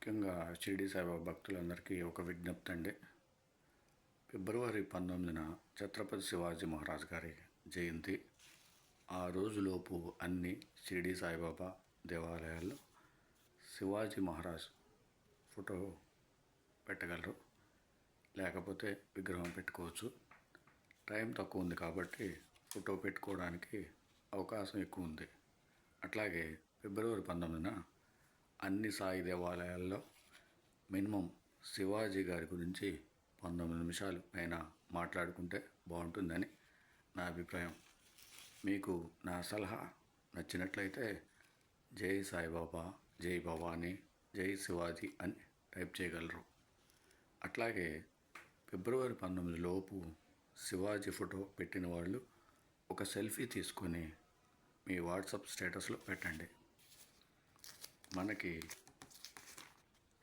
ముఖ్యంగా షిరిడి సాయిబాబా భక్తులందరికీ ఒక విజ్ఞప్తి అండి. ఫిబ్రవరి 19న ఛత్రపతి శివాజీ మహారాజ్ గారి జయంతి. ఆ రోజులోపు అన్ని షిరిడి సాయిబాబా దేవాలయాల్లో శివాజీ మహారాజ్ ఫోటో పెట్టగలరు, లేకపోతే విగ్రహం పెట్టుకోవచ్చు. టైం తక్కువ ఉంది కాబట్టి ఫోటో పెట్టుకోవడానికి అవకాశం ఎక్కువ ఉంది. అట్లాగే ఫిబ్రవరి 19న అన్ని సాయి దేవాలయాల్లో మినిమం శివాజీ గారి గురించి 19 నిమిషాలు పైన మాట్లాడుకుంటే బాగుంటుందని నా అభిప్రాయం. మీకు నా సలహా నచ్చినట్లయితే జై సాయిబాబా, జై భవానీ, జై శివాజీ అని టైప్ చేయగలరు. అట్లాగే ఫిబ్రవరి 19 లోపు శివాజీ ఫోటో పెట్టిన వాళ్ళు ఒక సెల్ఫీ తీసుకొని మీ వాట్సాప్ స్టేటస్లో పెట్టండి. మనకి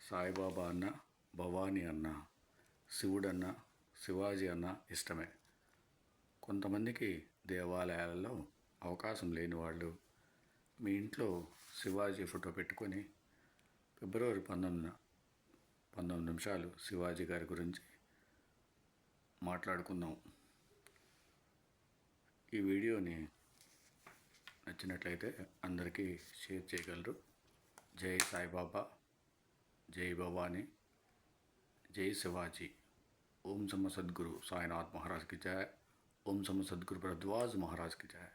సాయిబాబా అన్న, భవానీ అన్న, శివుడన్న, శివాజీ అన్న ఇష్టమే. కొంతమందికి దేవాలయాలలో అవకాశం లేని వాళ్ళు మీ ఇంట్లో శివాజీ ఫోటో పెట్టుకొని ఫిబ్రవరి 19 నిమిషాలు శివాజీ గారి గురించి మాట్లాడుకుందాం. ఈ వీడియోని నచ్చినట్లయితే అందరికీ షేర్ చేయగలరు. జై సాయిబాబా, జై భవానీ, जय शिवाजी। ओम सम सद्गुरु साईनाथ महाराज की जय। ओम सम सद्गुरु भरद्वाज महाराज की जय।